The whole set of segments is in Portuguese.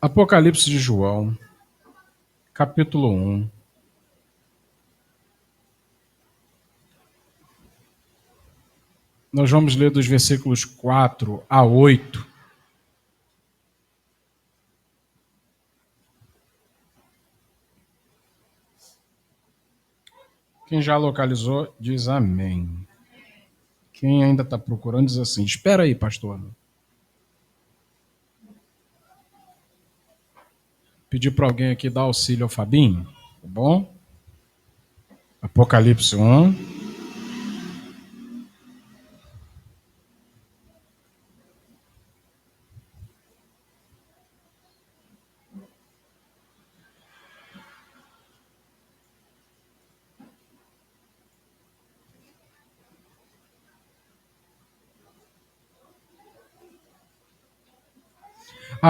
Apocalipse de João, capítulo 1. Nós vamos ler dos versículos 4 a 8. Quem já localizou, diz amém. Quem ainda está procurando, diz assim: espera aí, pastor. Pedir para alguém aqui dar auxílio ao Fabinho, tá bom? Apocalipse 1.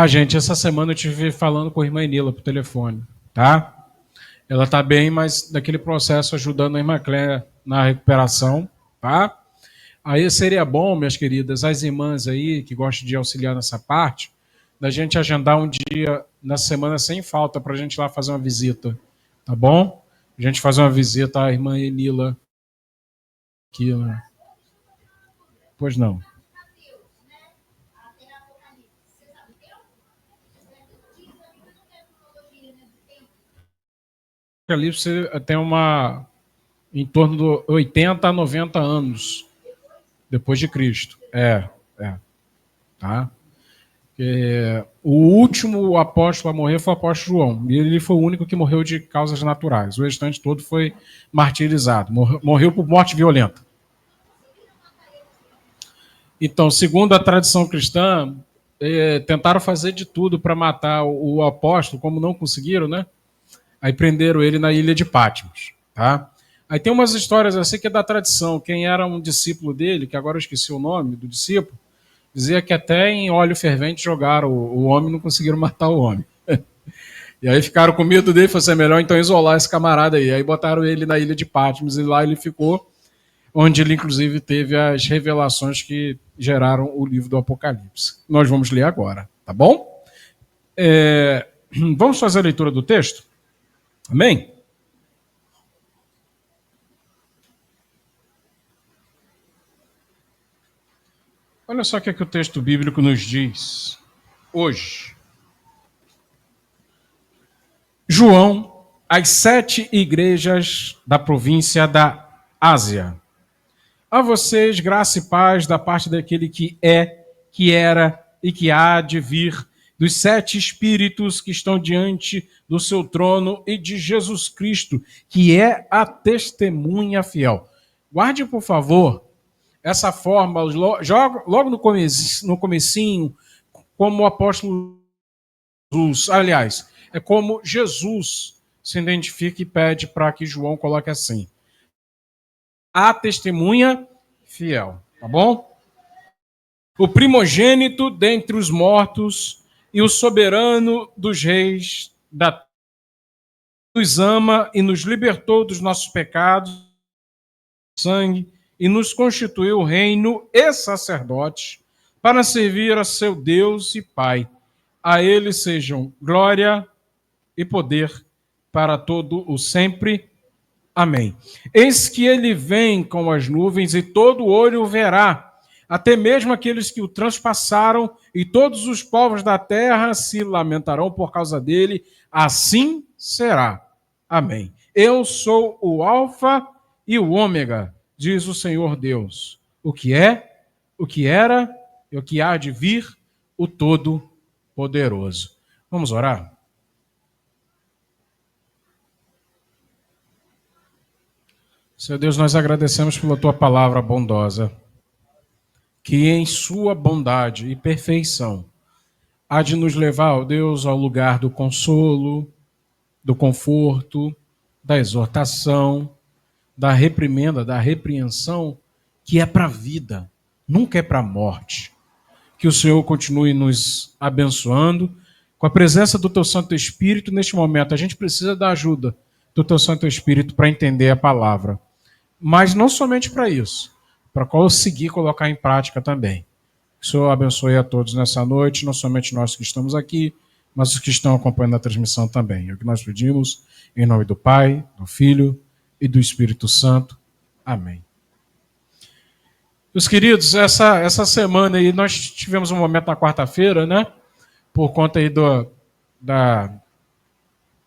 Gente, essa semana eu estive falando com a irmã Nila por telefone, tá? Ela está bem, mas daquele processo ajudando a irmã Cléia na recuperação, tá? Aí seria bom, minhas queridas, as irmãs aí que gostam de auxiliar nessa parte, da gente agendar um dia na semana sem falta para a gente ir lá fazer uma visita, tá bom? A gente fazer uma visita à irmã Enila aqui, né? Pois não. Ali você tem em torno de 80 a 90 anos depois de Cristo. Tá? O último apóstolo a morrer foi o apóstolo João. E ele foi o único que morreu de causas naturais. O restante todo foi martirizado. Morreu por morte violenta. Então, segundo a tradição cristã, tentaram fazer de tudo para matar o apóstolo, como não conseguiram, né? Aí prenderam ele na ilha de Patmos. Tá? Aí tem umas histórias assim que é da tradição. Quem era um discípulo dele, que agora eu esqueci o nome do discípulo, dizia que até em óleo fervente jogaram o homem e não conseguiram matar o homem. E aí ficaram com medo dele, falaram assim, é melhor então isolar esse camarada aí. Aí botaram ele na ilha de Patmos e lá ele ficou, onde ele inclusive teve as revelações que geraram o livro do Apocalipse. Nós vamos ler agora, tá bom? Vamos fazer a leitura do texto? Amém? Olha só o que o texto bíblico nos diz hoje. João, as 7 igrejas da província da Ásia. A vocês, graça e paz da parte daquele que é, que era e que há de vir, dos 7 espíritos que estão diante do seu trono e de Jesus Cristo, que é a testemunha fiel. Guarde, por favor, essa forma, logo no comecinho, como o apóstolo Jesus, aliás, é como Jesus se identifica e pede para que João coloque assim: a testemunha fiel, tá bom? O primogênito dentre os mortos e o soberano dos reis da terra, nos ama e nos libertou dos nossos pecados, sangue, e nos constituiu reino e sacerdotes para servir a seu Deus e Pai. A ele sejam glória e poder para todo o sempre. Amém. Eis que ele vem com as nuvens e todo olho o verá, até mesmo aqueles que o transpassaram, e todos os povos da terra se lamentarão por causa dele. Assim será. Amém. Eu sou o Alfa e o Ômega, diz o Senhor Deus. O que é, o que era e o que há de vir, o Todo-Poderoso. Vamos orar? Senhor Deus, nós agradecemos pela tua palavra bondosa, que em sua bondade e perfeição há de nos levar, ó Deus, ao lugar do consolo, do conforto, da exortação, da reprimenda, da repreensão, que é para a vida, nunca é para a morte. Que o Senhor continue nos abençoando com a presença do teu Santo Espírito neste momento. A gente precisa da ajuda do teu Santo Espírito para entender a palavra. Mas não somente para isso, para conseguir colocar em prática também. Que o Senhor abençoe a todos nessa noite, não somente nós que estamos aqui, mas os que estão acompanhando a transmissão também. É o que nós pedimos, em nome do Pai, do Filho e do Espírito Santo. Amém. Meus queridos, essa semana aí nós tivemos um momento na quarta-feira, né? Por conta aí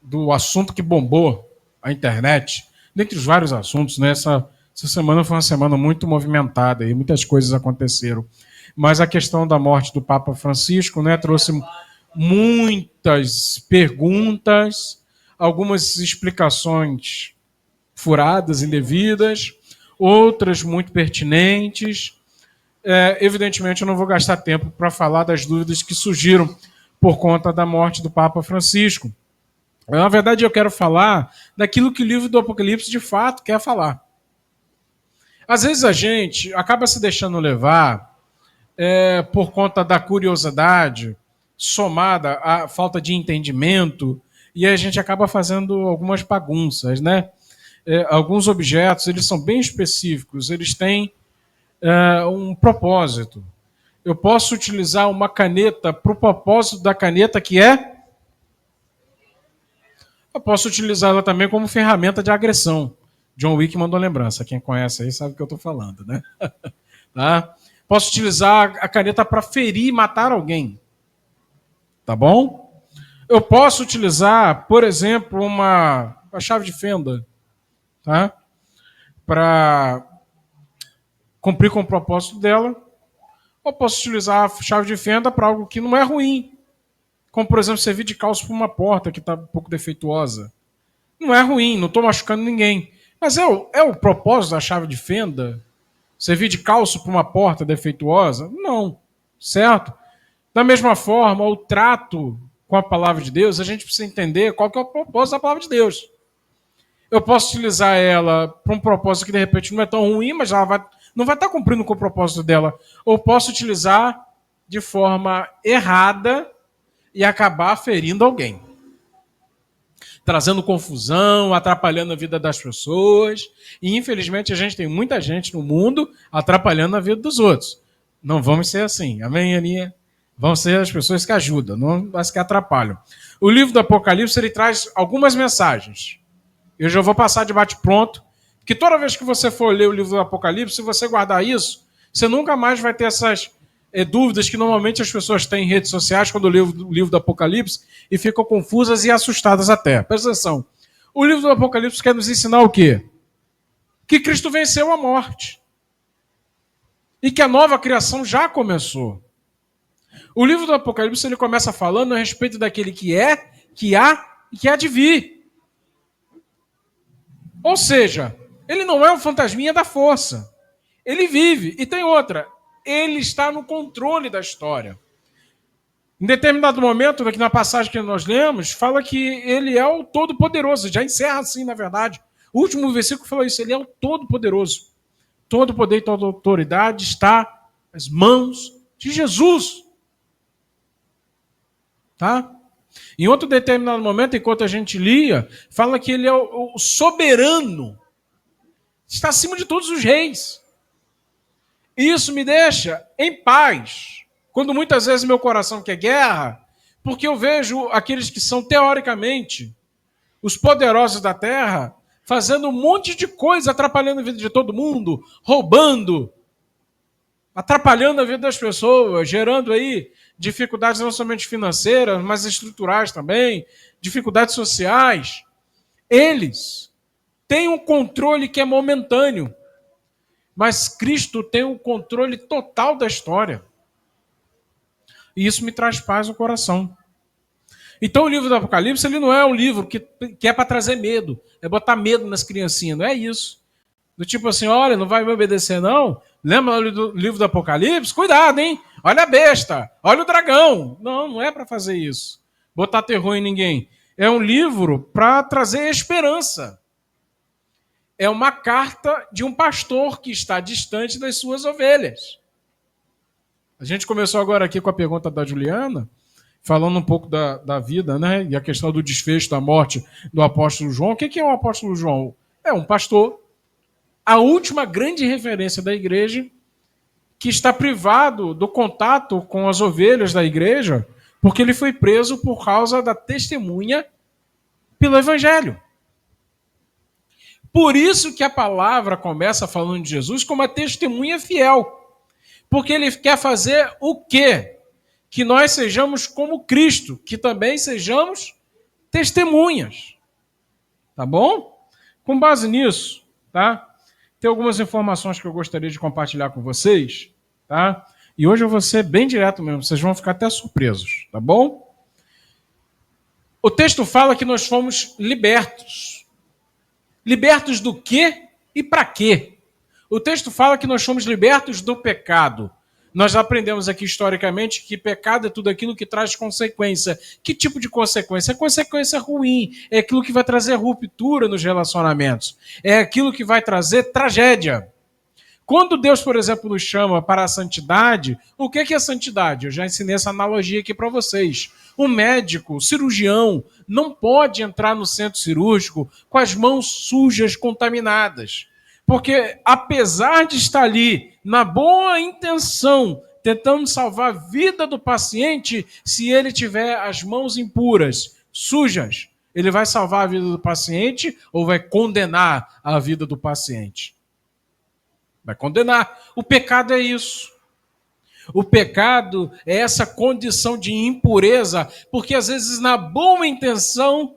do assunto que bombou a internet, dentre os vários assuntos, né? Essa semana foi uma semana muito movimentada e muitas coisas aconteceram. Mas a questão da morte do Papa Francisco, né, trouxe muitas perguntas, algumas explicações furadas, indevidas, outras muito pertinentes. Evidentemente, eu não vou gastar tempo para falar das dúvidas que surgiram por conta da morte do Papa Francisco. Na verdade, eu quero falar daquilo que o livro do Apocalipse de fato quer falar. Às vezes a gente acaba se deixando levar por conta da curiosidade, somada à falta de entendimento, e a gente acaba fazendo algumas bagunças, né? Alguns objetos, eles são bem específicos, eles têm um propósito. Eu posso utilizar uma caneta para o propósito da caneta, que é... Eu posso utilizá-la também como ferramenta de agressão. John Wick mandou lembrança. Quem conhece aí sabe o que eu estou falando, né? Tá? Posso utilizar a caneta para ferir e matar alguém. Tá bom? Eu posso utilizar, por exemplo, uma chave de fenda, tá? Para cumprir com o propósito dela. Ou posso utilizar a chave de fenda para algo que não é ruim. Como, por exemplo, servir de calço para uma porta que está um pouco defeituosa. Não é ruim, não estou machucando ninguém. Mas é o propósito da chave de fenda? Servir de calço para uma porta defeituosa? Não. Certo? Da mesma forma, o trato com a palavra de Deus, a gente precisa entender qual que é o propósito da palavra de Deus. Eu posso utilizar ela para um propósito que de repente não é tão ruim, mas ela não vai estar cumprindo com o propósito dela. Ou posso utilizar de forma errada e acabar ferindo alguém. Trazendo confusão, atrapalhando a vida das pessoas. E, infelizmente, a gente tem muita gente no mundo atrapalhando a vida dos outros. Não vamos ser assim. Amém, Aninha? Vão ser as pessoas que ajudam, não as que atrapalham. O livro do Apocalipse, ele traz algumas mensagens. Eu já vou passar de bate-pronto, que toda vez que você for ler o livro do Apocalipse, se você guardar isso, você nunca mais vai ter essas dúvidas que normalmente as pessoas têm em redes sociais quando lê o livro do Apocalipse e ficam confusas e assustadas até. Presta atenção. O livro do Apocalipse quer nos ensinar o quê? Que Cristo venceu a morte. E que a nova criação já começou. O livro do Apocalipse ele começa falando a respeito daquele que é, que há e que há de vir. Ou seja, ele não é um fantasminha da força. Ele vive. E tem outra. Ele está no controle da história. Em determinado momento, aqui na passagem que nós lemos, fala que ele é o Todo-Poderoso. Já encerra assim, na verdade. O último versículo falou isso. Ele é o Todo-Poderoso. Todo poder e toda autoridade está nas mãos de Jesus. Tá? Em outro determinado momento, enquanto a gente lia, fala que ele é o soberano. Está acima de todos os reis. E isso me deixa em paz. Quando muitas vezes meu coração quer guerra, porque eu vejo aqueles que são, teoricamente, os poderosos da terra, fazendo um monte de coisa, atrapalhando a vida de todo mundo, roubando, atrapalhando a vida das pessoas, gerando aí dificuldades não somente financeiras, mas estruturais também, dificuldades sociais. Eles têm um controle que é momentâneo, mas Cristo tem um controle total da história. E isso me traz paz no coração. Então o livro do Apocalipse ele não é um livro que é para trazer medo, é botar medo nas criancinhas, não é isso. Do tipo assim, olha, não vai me obedecer não? Lembra do livro do Apocalipse? Cuidado, hein? Olha a besta, olha o dragão. Não, não é para fazer isso. Botar terror em ninguém. É um livro para trazer esperança. É uma carta de um pastor que está distante das suas ovelhas. A gente começou agora aqui com a pergunta da Juliana, falando um pouco da vida, né? E a questão do desfecho da morte do apóstolo João. O que é o apóstolo João? É um pastor, a última grande referência da igreja, que está privado do contato com as ovelhas da igreja Porque ele foi preso por causa da testemunha pelo evangelho. Por isso que a palavra começa falando de Jesus como a testemunha fiel. Porque ele quer fazer o quê? Que nós sejamos como Cristo, que também sejamos testemunhas. Tá bom? Com base nisso, tá? Tem algumas informações que eu gostaria de compartilhar com vocês, tá? E hoje eu vou ser bem direto mesmo, vocês vão ficar até surpresos, tá bom? O texto fala que nós fomos libertos. Libertos do quê e para quê? O texto fala que nós fomos libertos do pecado. Nós aprendemos aqui historicamente que pecado é tudo aquilo que traz consequência. Que tipo de consequência? É consequência ruim. É aquilo que vai trazer ruptura nos relacionamentos. É aquilo que vai trazer tragédia. Quando Deus, por exemplo, nos chama para a santidade, o que é a santidade? Eu já ensinei essa analogia aqui para vocês. O médico, o cirurgião, não pode entrar no centro cirúrgico com as mãos sujas, contaminadas. Porque, apesar de estar ali na boa intenção, tentando salvar a vida do paciente, se ele tiver as mãos impuras, sujas, ele vai salvar a vida do paciente ou vai condenar a vida do paciente? Vai condenar. O pecado é isso. O pecado é essa condição de impureza, porque às vezes na boa intenção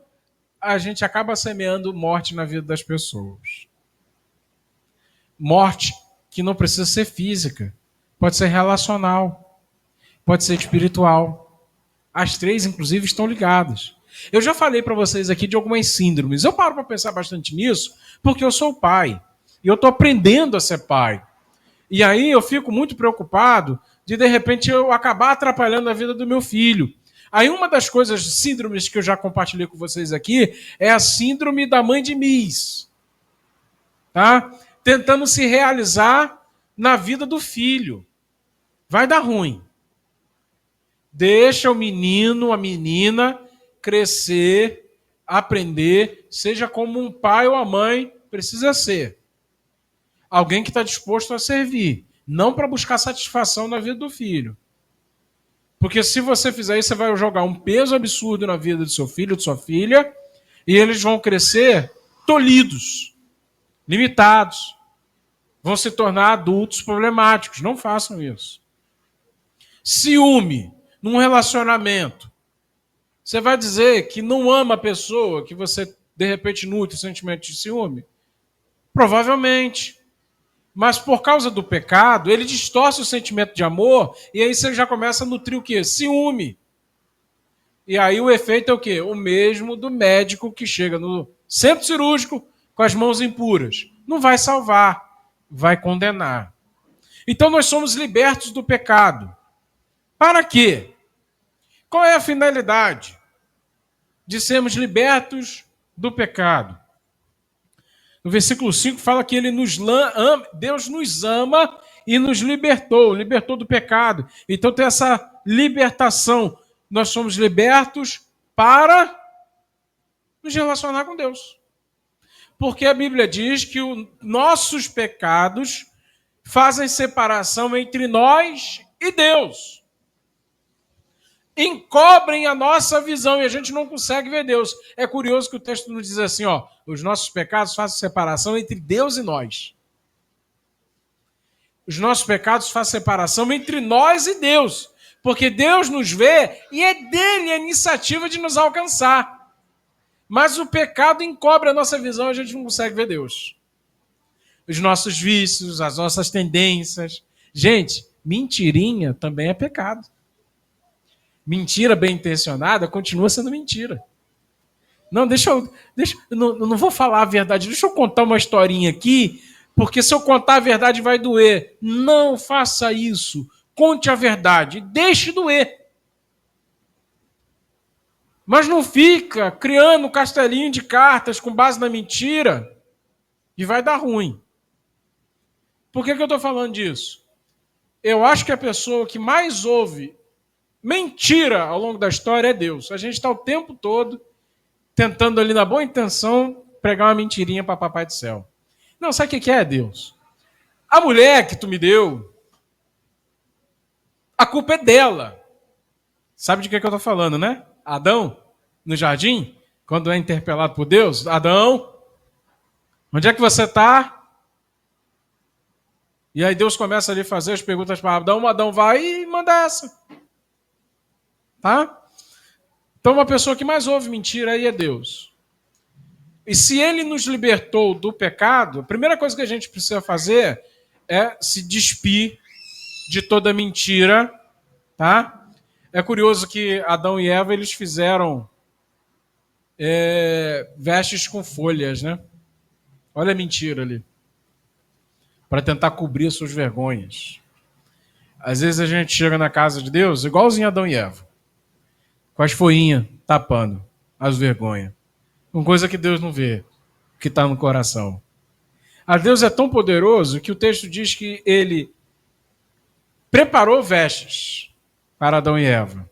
a gente acaba semeando morte na vida das pessoas. Morte que não precisa ser física, pode ser relacional, pode ser espiritual. As três, inclusive, estão ligadas. Eu já falei para vocês aqui de algumas síndromes. Eu paro para pensar bastante nisso porque eu sou pai. E eu estou aprendendo a ser pai. E aí eu fico muito preocupado de repente, eu acabar atrapalhando a vida do meu filho. Aí uma das coisas, síndromes que eu já compartilhei com vocês aqui, é a síndrome da mãe de Miss. Tá? Tentando se realizar na vida do filho. Vai dar ruim. Deixa o menino, a menina, crescer, aprender, seja como um pai ou a mãe precisa ser. Alguém que está disposto a servir, não para buscar satisfação na vida do filho. Porque se você fizer isso, você vai jogar um peso absurdo na vida do seu filho, de sua filha, e eles vão crescer tolhidos, limitados, vão se tornar adultos problemáticos. Não façam isso. Ciúme num relacionamento. Você vai dizer que não ama a pessoa que você, de repente, nutre o sentimento de ciúme? Provavelmente. Mas por causa do pecado, ele distorce o sentimento de amor e aí você já começa a nutrir o quê? Ciúme. E aí o efeito é o quê? O mesmo do médico que chega no centro cirúrgico com as mãos impuras. Não vai salvar, vai condenar. Então nós somos libertos do pecado. Para quê? Qual é a finalidade de sermos libertos do pecado? No versículo 5 fala que Deus nos ama e nos libertou do pecado. Então tem essa libertação. Nós somos libertos para nos relacionar com Deus. Porque a Bíblia diz que os nossos pecados fazem separação entre nós e Deus. Encobrem a nossa visão e a gente não consegue ver Deus. É curioso que o texto nos diz assim, ó, os nossos pecados fazem separação entre Deus e nós. Os nossos pecados fazem separação entre nós e Deus, porque Deus nos vê e é dele a iniciativa de nos alcançar. Mas o pecado encobre a nossa visão e a gente não consegue ver Deus. Os nossos vícios, as nossas tendências. Gente, mentirinha também é pecado. Mentira bem intencionada continua sendo mentira. Não, não vou falar a verdade. Deixa eu contar uma historinha aqui, porque se eu contar a verdade vai doer. Não faça isso. Conte a verdade. Deixe doer. Mas não fica criando um castelinho de cartas com base na mentira e vai dar ruim. Por que eu estou falando disso? Eu acho que a pessoa que mais ouve mentira ao longo da história é Deus. A gente está o tempo todo tentando ali na boa intenção pregar uma mentirinha para papai do céu. Não, sabe o que é Deus? A mulher que tu me deu, a culpa é dela. Sabe de que eu estou falando, né? Adão, no jardim, quando é interpelado por Deus, Adão, onde é que você está? E aí Deus começa ali a fazer as perguntas para Adão, Adão vai e manda essa. Tá? Então uma pessoa que mais ouve mentira aí é Deus. E se ele nos libertou do pecado, a primeira coisa que a gente precisa fazer é se despir de toda mentira, tá? É curioso que Adão e Eva eles fizeram vestes com folhas, né? Olha a mentira ali. Para tentar cobrir suas vergonhas. Às vezes a gente chega na casa de Deus igualzinho Adão e Eva, com as folhinhas tapando as vergonhas. Com coisa que Deus não vê, que está no coração. A Deus é tão poderoso que o texto diz que ele preparou vestes para Adão e Eva.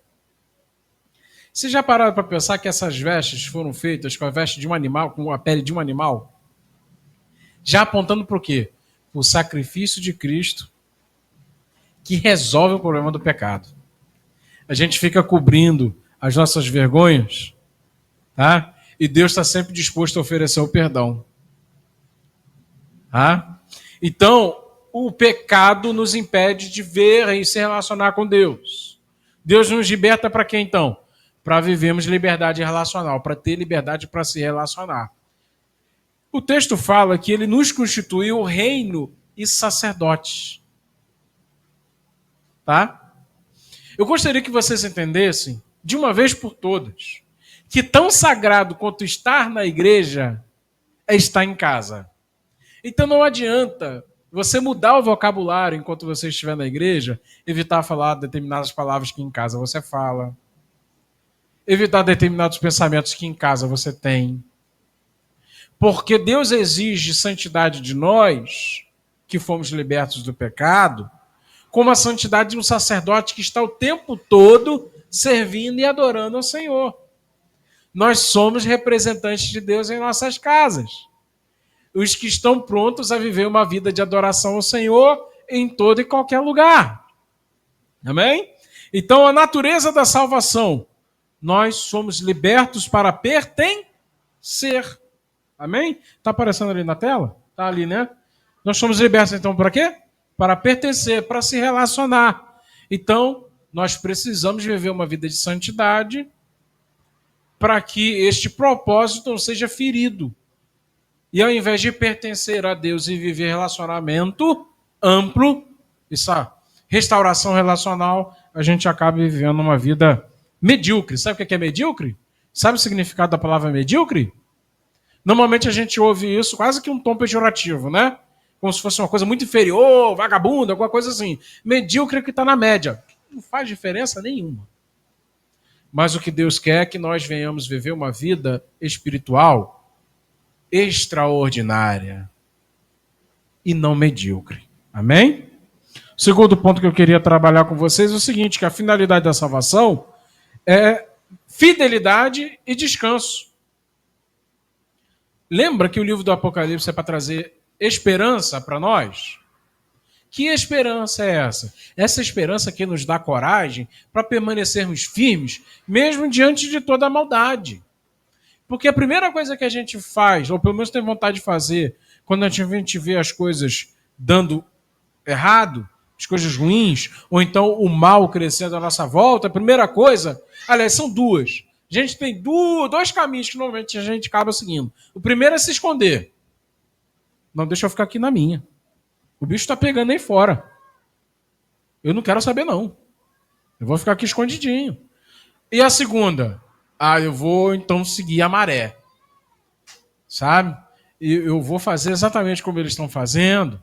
Você já pararam para pensar que essas vestes foram feitas com a veste de um animal, com a pele de um animal? Já apontando para o quê? O sacrifício de Cristo que resolve o problema do pecado. A gente fica cobrindo as nossas vergonhas, tá? E Deus está sempre disposto a oferecer o perdão. Tá? Então, o pecado nos impede de ver e se relacionar com Deus. Deus nos liberta para quê, então? Para vivermos liberdade relacional, para ter liberdade para se relacionar. O texto fala que ele nos constituiu reino e sacerdotes. Tá? Eu gostaria que vocês entendessem, de uma vez por todas, que tão sagrado quanto estar na igreja é estar em casa. Então não adianta você mudar o vocabulário enquanto você estiver na igreja, evitar falar determinadas palavras que em casa você fala, evitar determinados pensamentos que em casa você tem. Porque Deus exige santidade de nós, que fomos libertos do pecado, como a santidade de um sacerdote que está o tempo todo servindo e adorando ao Senhor. Nós somos representantes de Deus em nossas casas. Os que estão prontos a viver uma vida de adoração ao Senhor em todo e qualquer lugar. Amém? Então, a natureza da salvação, nós somos libertos para pertencer. Amém? Está aparecendo ali na tela? Está ali, né? Nós somos libertos, então, para quê? Para pertencer, para se relacionar. Então, nós precisamos viver uma vida de santidade para que este propósito não seja ferido. E ao invés de pertencer a Deus e viver relacionamento amplo, essa restauração relacional, a gente acaba vivendo uma vida medíocre. Sabe o que é medíocre? Sabe o significado da palavra medíocre? Normalmente a gente ouve isso quase que um tom pejorativo, né? Como se fosse uma coisa muito inferior, vagabundo, alguma coisa assim. Medíocre é que está na média. Não faz diferença nenhuma. Mas o que Deus quer é que nós venhamos viver uma vida espiritual extraordinária e não medíocre. Amém? O segundo ponto que eu queria trabalhar com vocês é o seguinte, que a finalidade da salvação é fidelidade e descanso. Lembra que o livro do Apocalipse é para trazer esperança para nós? Que esperança é essa? Essa esperança que nos dá coragem para permanecermos firmes, mesmo diante de toda a maldade. Porque a primeira coisa que a gente faz, ou pelo menos tem vontade de fazer, quando a gente vê as coisas dando errado, as coisas ruins, ou então o mal crescendo à nossa volta, a primeira coisa, aliás, são duas. A gente tem dois caminhos que normalmente a gente acaba seguindo. O primeiro é se esconder. Não, deixa eu ficar aqui na minha. O bicho está pegando aí fora. Eu não quero saber, não. Eu vou ficar aqui escondidinho. E a segunda? Eu vou então seguir a maré. Sabe? E eu vou fazer exatamente como eles estão fazendo,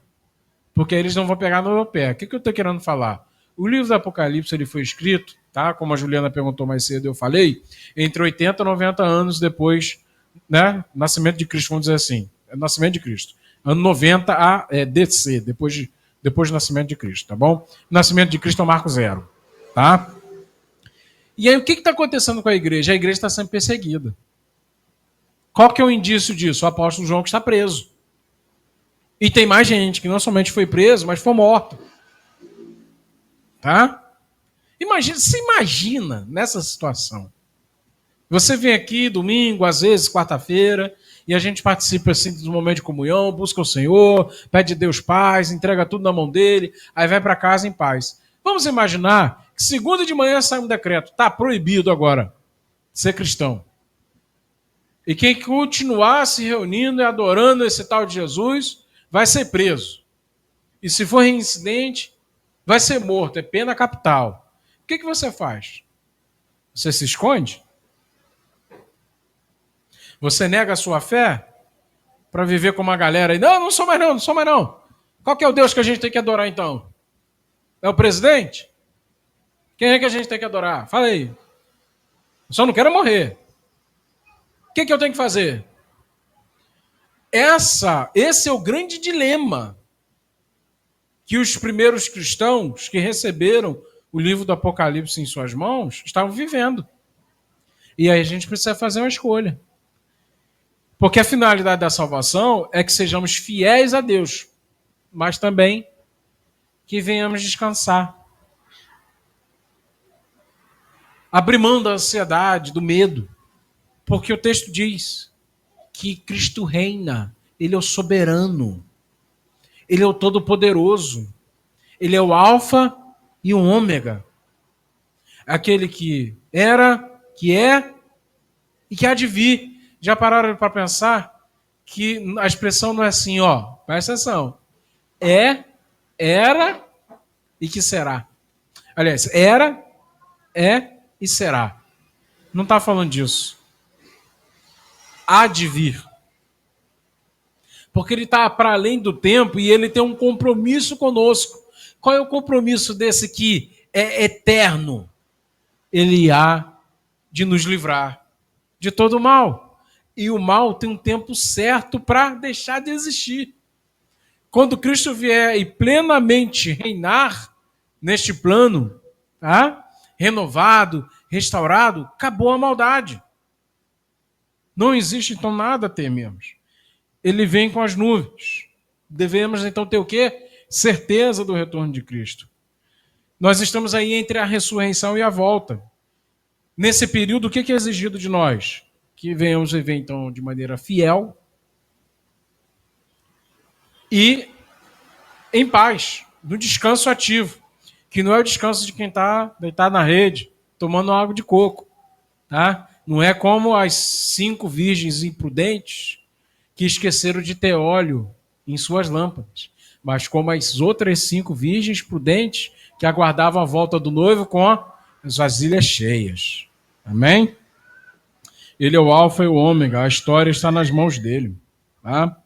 porque eles não vão pegar no meu pé. O que eu estou querendo falar? O livro do Apocalipse ele foi escrito, tá? Como a Juliana perguntou mais cedo, eu falei, entre 80 e 90 anos depois, né? Nascimento de Cristo, vamos dizer assim. Nascimento de Cristo. Ano 90 a DC, depois do nascimento de Cristo, tá bom? O nascimento de Cristo é o marco zero, tá? E aí, o que está acontecendo com a igreja? A igreja está sendo perseguida. Qual que é o indício disso? O apóstolo João que está preso. E tem mais gente que não somente foi preso, mas foi morto. Tá? Imagina nessa situação. Você vem aqui domingo, às vezes quarta-feira, e a gente participa assim do momento de comunhão, busca o Senhor, pede a Deus paz, entrega tudo na mão dele, aí vai para casa em paz. Vamos imaginar que segunda de manhã sai um decreto, está proibido agora ser cristão. E quem continuar se reunindo e adorando esse tal de Jesus vai ser preso. E se for reincidente, vai ser morto, é pena capital. O que você faz? Você se esconde? Você nega a sua fé para viver com uma galera aí? Não, não sou mais não, não sou mais não. Qual que é o Deus que a gente tem que adorar então? É o presidente? Quem é que a gente tem que adorar? Fala aí. Eu só não quero morrer. O que eu tenho que fazer? Esse é o grande dilema que os primeiros cristãos que receberam o livro do Apocalipse em suas mãos estavam vivendo. E aí a gente precisa fazer uma escolha. Porque a finalidade da salvação é que sejamos fiéis a Deus, mas também que venhamos descansar. Abrir mão da ansiedade, do medo. Porque o texto diz que Cristo reina, Ele é o soberano, Ele é o todo-poderoso, Ele é o alfa e o ômega. Aquele que era, que é e que há de vir. Já pararam para pensar que a expressão não é assim, ó, presta atenção. É, era e que será. Aliás, era, é e será. Não está falando disso. Há de vir. Porque ele está para além do tempo e ele tem um compromisso conosco. Qual é o compromisso desse que é eterno? Ele há de nos livrar de todo o mal. E o mal tem um tempo certo para deixar de existir. Quando Cristo vier e plenamente reinar neste plano, tá? Renovado, restaurado, acabou a maldade. Não existe então nada a tememos. Ele vem com as nuvens. Devemos então ter o quê? Certeza do retorno de Cristo. Nós estamos aí entre a ressurreição e a volta. Nesse período, o que é exigido de nós? Que venhamos viver então de maneira fiel e em paz, no descanso ativo, que não é o descanso de quem está deitado na rede, tomando água de coco. Tá? Não é como as 5 virgens imprudentes que esqueceram de ter óleo em suas lâmpadas, mas como as outras 5 virgens prudentes que aguardavam a volta do noivo com as vasilhas cheias. Amém? Ele é o alfa e o ômega, a história está nas mãos dele. Tá?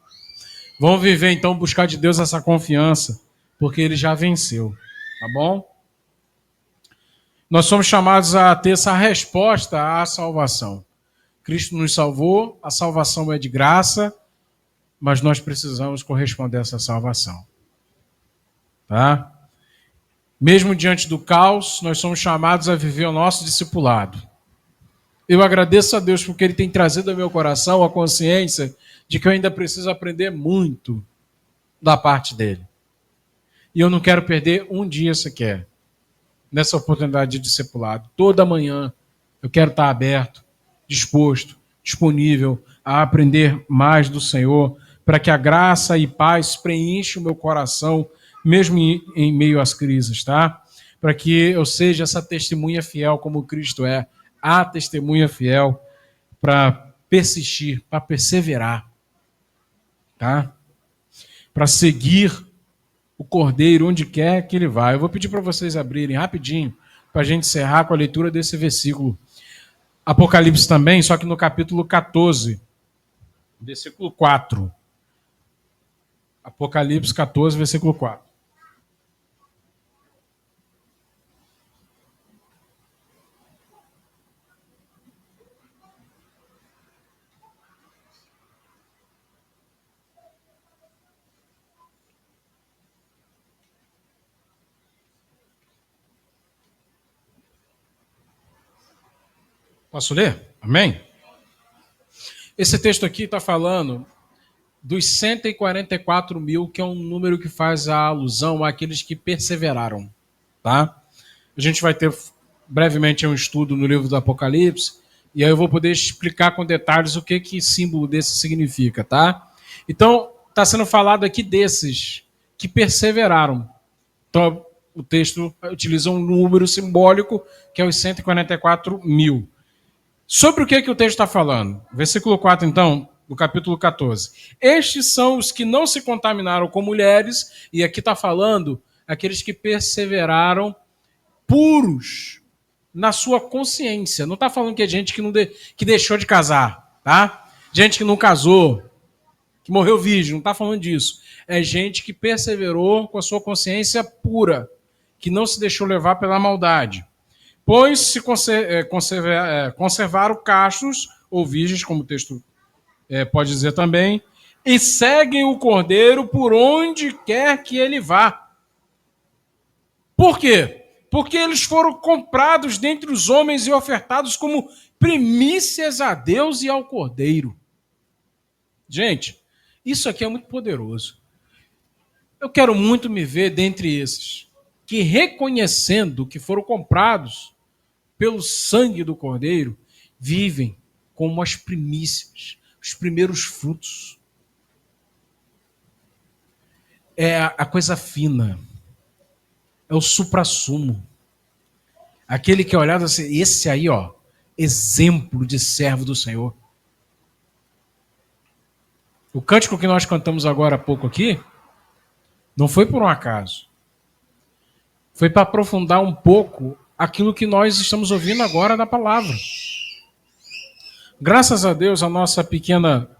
Vamos viver então, buscar de Deus essa confiança, porque ele já venceu. Tá bom? Nós somos chamados a ter essa resposta à salvação. Cristo nos salvou, a salvação é de graça, mas nós precisamos corresponder a essa salvação. Tá? Mesmo diante do caos, nós somos chamados a viver o nosso discipulado. Eu agradeço a Deus porque Ele tem trazido ao meu coração a consciência de que eu ainda preciso aprender muito da parte dEle. E eu não quero perder um dia sequer nessa oportunidade de discipulado. Toda manhã eu quero estar aberto, disposto, disponível a aprender mais do Senhor, para que a graça e paz preencha o meu coração, mesmo em meio às crises, tá? Para que eu seja essa testemunha fiel como Cristo é, a testemunha fiel para persistir, para perseverar, tá? Para seguir o Cordeiro onde quer que ele vá. Eu vou pedir para vocês abrirem rapidinho, para a gente encerrar com a leitura desse versículo. Apocalipse também, só que no capítulo 14, versículo 4. Apocalipse 14, versículo 4. Posso ler? Amém? Esse texto aqui está falando dos 144 mil, que é um número que faz a alusão àqueles que perseveraram. Tá? A gente vai ter brevemente um estudo no livro do Apocalipse, e aí eu vou poder explicar com detalhes o que símbolo desse significa, tá? Então, está sendo falado aqui desses que perseveraram. Então, o texto utiliza um número simbólico, que é os 144 mil. Sobre o que o texto está falando? Versículo 4, então, do capítulo 14. Estes são os que não se contaminaram com mulheres, e aqui está falando aqueles que perseveraram puros na sua consciência. Não está falando que é gente que deixou de casar, tá? Gente que não casou, que morreu virgem, não está falando disso. É gente que perseverou com a sua consciência pura, que não se deixou levar pela maldade. Pois se conservaram castos ou virgens, como o texto pode dizer também, e seguem o Cordeiro por onde quer que ele vá. Por quê? Porque eles foram comprados dentre os homens e ofertados como primícias a Deus e ao Cordeiro. Gente, isso aqui é muito poderoso. Eu quero muito me ver dentre esses que, reconhecendo que foram comprados pelo sangue do Cordeiro, vivem como as primícias, os primeiros frutos. É a coisa fina. É o suprassumo. Aquele que é olhado assim, esse aí, ó, exemplo de servo do Senhor. O cântico que nós cantamos agora há pouco aqui, não foi por um acaso. Foi para aprofundar um pouco aquilo que nós estamos ouvindo agora da palavra. Graças a Deus, a nossa pequena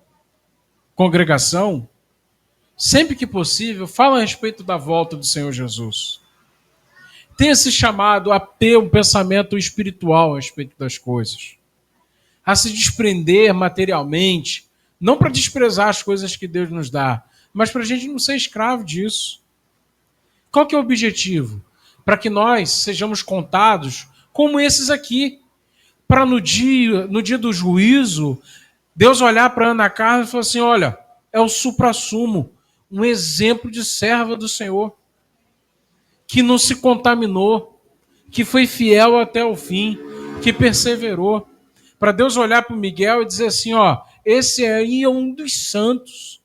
congregação, sempre que possível, fala a respeito da volta do Senhor Jesus. Tem esse chamado a ter um pensamento espiritual a respeito das coisas. A se desprender materialmente, não para desprezar as coisas que Deus nos dá, mas para a gente não ser escravo disso. Qual que é o objetivo? Para que nós sejamos contados como esses aqui. Para no dia do juízo, Deus olhar para Ana Carla e falar assim, olha, é o suprassumo, um exemplo de serva do Senhor, que não se contaminou, que foi fiel até o fim, que perseverou. Para Deus olhar para o Miguel e dizer assim, ó, esse aí é um dos santos,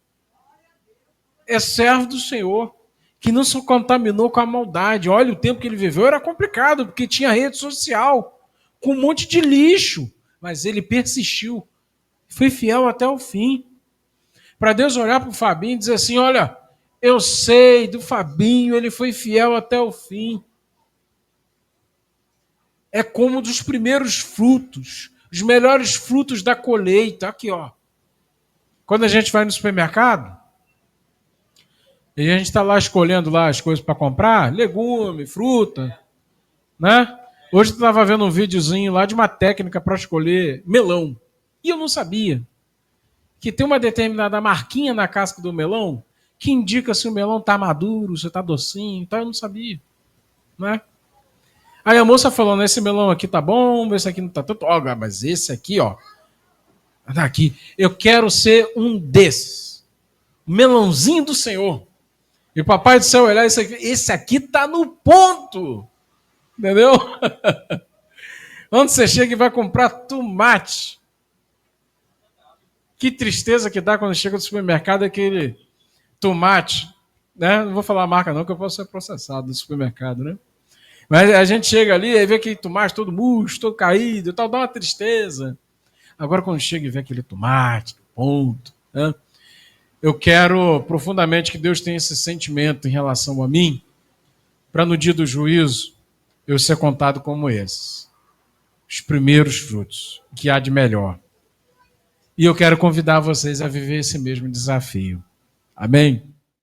é servo do Senhor, que não se contaminou com a maldade. Olha, o tempo que ele viveu era complicado, porque tinha rede social, com um monte de lixo, mas ele persistiu, foi fiel até o fim. Para Deus olhar para o Fabinho e dizer assim, olha, eu sei do Fabinho, ele foi fiel até o fim. É como dos primeiros frutos, os melhores frutos da colheita. Aqui, ó. Quando a gente vai no supermercado, e a gente está lá escolhendo lá as coisas para comprar, legume, fruta, né? Hoje eu estava vendo um videozinho lá de uma técnica para escolher melão. E eu não sabia que tem uma determinada marquinha na casca do melão que indica se o melão está maduro, se está docinho, então eu não sabia, né? Aí a moça falou, esse melão aqui tá bom, esse aqui não tá tanto. Ó, mas esse aqui, ó, tá aqui. Eu quero ser um desses. Melãozinho do Senhor. E o papai do céu olhar esse aqui tá no ponto. Entendeu? Onde você chega e vai comprar tomate. Que tristeza que dá quando chega no supermercado aquele tomate, né? Não vou falar a marca não, que eu posso ser processado no supermercado, né? Mas a gente chega ali e vê aquele tomate todo murcho, todo caído e tal, dá uma tristeza. Agora, quando chega e vê aquele tomate, ponto, né? Eu quero profundamente que Deus tenha esse sentimento em relação a mim, para no dia do juízo eu ser contado como esses. Os primeiros frutos, o que há de melhor. E eu quero convidar vocês a viver esse mesmo desafio. Amém?